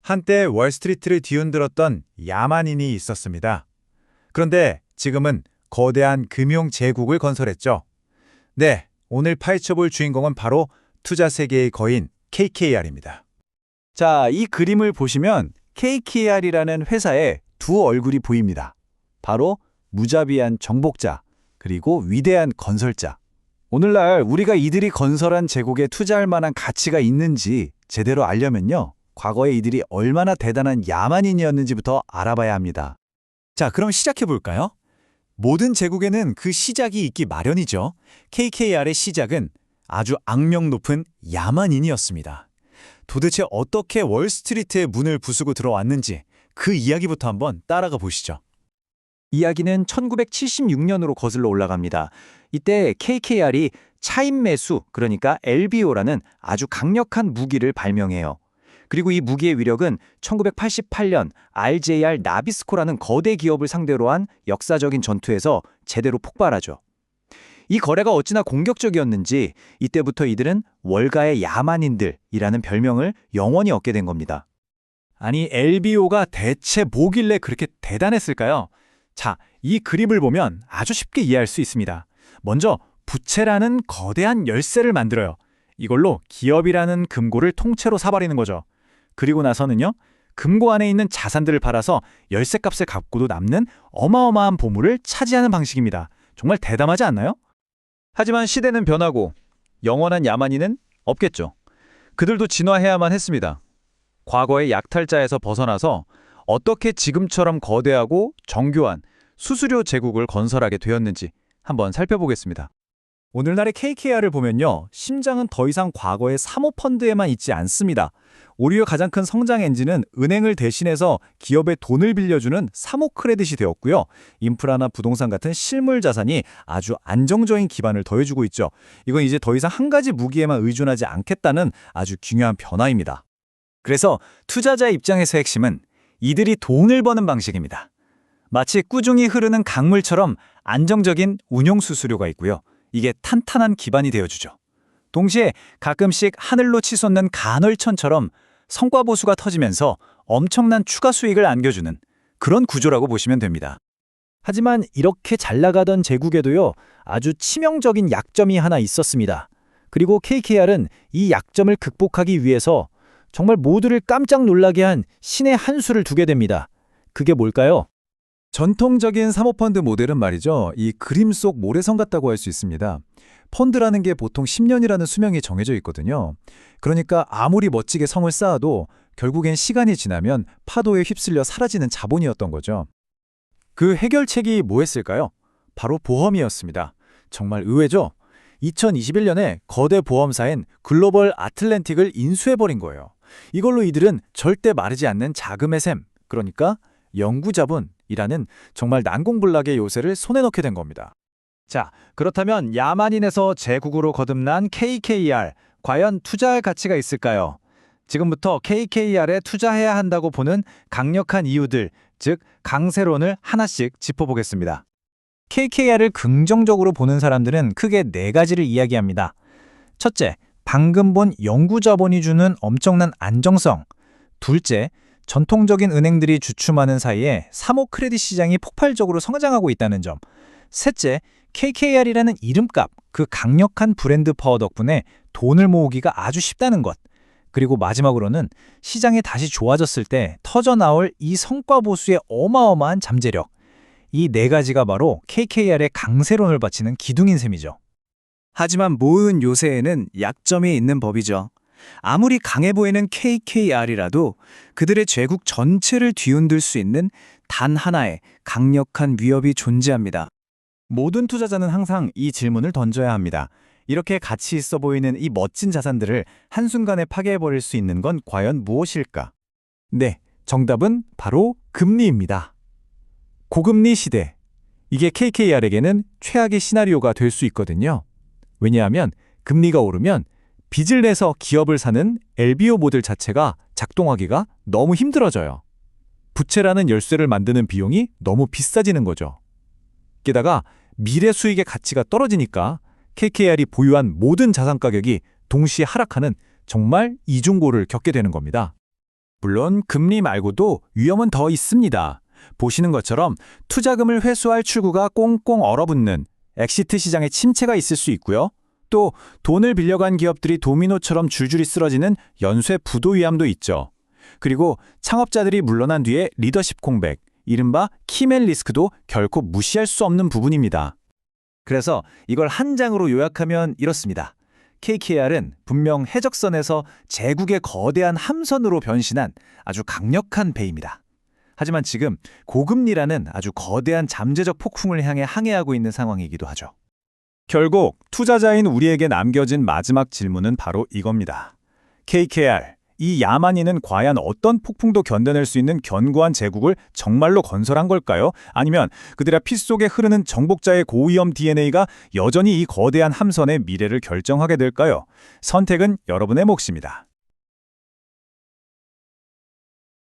한때 월스트리트를 뒤흔들었던 야만인이 있었습니다. 그런데 지금은 거대한 금융 제국을 건설했죠. 네, 오늘 파헤쳐볼 주인공은 바로 투자 세계의 거인 KKR입니다. 자, 이 그림을 보시면 KKR이라는 회사의 두 얼굴이 보입니다. 바로 무자비한 정복자, 그리고 위대한 건설자. 오늘날 우리가 이들이 건설한 제국에 투자할 만한 가치가 있는지 제대로 알려면요, 과거에 이들이 얼마나 대단한 야만인이었는지부터 알아봐야 합니다. 자, 그럼 시작해볼까요? 모든 제국에는 그 시작이 있기 마련이죠. KKR의 시작은 아주 악명 높은 야만인이었습니다. 도대체 어떻게 월스트리트의 문을 부수고 들어왔는지 그 이야기부터 한번 따라가 보시죠. 이야기는 1976년으로 거슬러 올라갑니다. 이때 KKR이 차임 매수, 그러니까 LBO라는 아주 강력한 무기를 발명해요. 그리고 이 무기의 위력은 1988년 RJR 나비스코라는 거대 기업을 상대로 한 역사적인 전투에서 제대로 폭발하죠. 이 거래가 어찌나 공격적이었는지 이때부터 이들은 월가의 야만인들이라는 별명을 영원히 얻게 된 겁니다. 아니, LBO가 대체 뭐길래 그렇게 대단했을까요? 자, 이 그림을 보면 아주 쉽게 이해할 수 있습니다. 먼저 부채라는 거대한 열쇠를 만들어요. 이걸로 기업이라는 금고를 통째로 사버리는 거죠. 그리고 나서는요, 금고 안에 있는 자산들을 팔아서 열쇠값을 갚고도 남는 어마어마한 보물을 차지하는 방식입니다. 정말 대담하지 않나요? 하지만 시대는 변하고 영원한 야만인은 없겠죠. 그들도 진화해야만 했습니다. 과거의 약탈자에서 벗어나서 어떻게 지금처럼 거대하고 정교한 수수료 제국을 건설하게 되었는지 한번 살펴보겠습니다. 오늘날의 KKR을 보면요, 심장은 더 이상 과거의 사모펀드에만 있지 않습니다. 오히려 가장 큰 성장 엔진은 은행을 대신해서 기업에 돈을 빌려주는 사모크레딧이 되었고요. 인프라나 부동산 같은 실물 자산이 아주 안정적인 기반을 더해주고 있죠. 이건 이제 더 이상 한 가지 무기에만 의존하지 않겠다는 아주 중요한 변화입니다. 그래서 투자자 입장에서 핵심은 이들이 돈을 버는 방식입니다. 마치 꾸준히 흐르는 강물처럼 안정적인 운용 수수료가 있고요. 이게 탄탄한 기반이 되어주죠. 동시에 가끔씩 하늘로 치솟는 간헐천처럼 성과 보수가 터지면서 엄청난 추가 수익을 안겨주는 그런 구조라고 보시면 됩니다. 하지만 이렇게 잘 나가던 제국에도요, 아주 치명적인 약점이 하나 있었습니다. 그리고 KKR은 이 약점을 극복하기 위해서 정말 모두를 깜짝 놀라게 한 신의 한 수를 두게 됩니다. 그게 뭘까요? 전통적인 사모펀드 모델은 말이죠, 이 그림 속 모래성 같다고 할 수 있습니다. 펀드라는 게 보통 10년이라는 수명이 정해져 있거든요. 그러니까 아무리 멋지게 성을 쌓아도 결국엔 시간이 지나면 파도에 휩쓸려 사라지는 자본이었던 거죠. 그 해결책이 뭐였을까요? 바로 보험이었습니다. 정말 의외죠? 2021년에 거대 보험사인 글로벌 아틀랜틱을 인수해버린 거예요. 이걸로 이들은 절대 마르지 않는 자금의 샘, 그러니까 영구자본이라는 정말 난공불락의 요새를 손에 넣게 된 겁니다. 자, 그렇다면 야만인에서 제국으로 거듭난 KKR, 과연 투자할 가치가 있을까요? 지금부터 KKR에 투자해야 한다고 보는 강력한 이유들, 즉 강세론을 하나씩 짚어보겠습니다. KKR을 긍정적으로 보는 사람들은 크게 네 가지를 이야기합니다. 첫째, 방금 본 영구자본이 주는 엄청난 안정성. 둘째, 전통적인 은행들이 주춤하는 사이에 사모 크레딧 시장이 폭발적으로 성장하고 있다는 점. 셋째, KKR이라는 이름값, 그 강력한 브랜드 파워 덕분에 돈을 모으기가 아주 쉽다는 것. 그리고 마지막으로는 시장이 다시 좋아졌을 때 터져나올 이 성과 보수의 어마어마한 잠재력. 이 네 가지가 바로 KKR의 강세론을 바치는 기둥인 셈이죠. 하지만 모든 요새에는 약점이 있는 법이죠. 아무리 강해 보이는 KKR이라도 그들의 제국 전체를 뒤흔들 수 있는 단 하나의 강력한 위협이 존재합니다. 모든 투자자는 항상 이 질문을 던져야 합니다. 이렇게 가치 있어 보이는 이 멋진 자산들을 한순간에 파괴해버릴 수 있는 건 과연 무엇일까? 네, 정답은 바로 금리입니다. 고금리 시대. 이게 KKR에게는 최악의 시나리오가 될 수 있거든요. 왜냐하면 금리가 오르면 빚을 내서 기업을 사는 LBO 모델 자체가 작동하기가 너무 힘들어져요. 부채라는 열쇠를 만드는 비용이 너무 비싸지는 거죠. 게다가 미래 수익의 가치가 떨어지니까 KKR이 보유한 모든 자산 가격이 동시에 하락하는 정말 이중고를 겪게 되는 겁니다. 물론 금리 말고도 위험은 더 있습니다. 보시는 것처럼 투자금을 회수할 출구가 꽁꽁 얼어붙는 엑시트 시장의 침체가 있을 수 있고요. 또 돈을 빌려간 기업들이 도미노처럼 줄줄이 쓰러지는 연쇄 부도 위험도 있죠. 그리고 창업자들이 물러난 뒤에 리더십 공백, 이른바 키맨 리스크도 결코 무시할 수 없는 부분입니다. 그래서 이걸 한 장으로 요약하면 이렇습니다. KKR은 분명 해적선에서 제국의 거대한 함선으로 변신한 아주 강력한 배입니다. 하지만 지금 고금리라는 아주 거대한 잠재적 폭풍을 향해 항해하고 있는 상황이기도 하죠. 결국 투자자인 우리에게 남겨진 마지막 질문은 바로 이겁니다. KKR, 이 야만인은 과연 어떤 폭풍도 견뎌낼 수 있는 견고한 제국을 정말로 건설한 걸까요? 아니면 그들의 피 속에 흐르는 정복자의 고위험 DNA가 여전히 이 거대한 함선의 미래를 결정하게 될까요? 선택은 여러분의 몫입니다.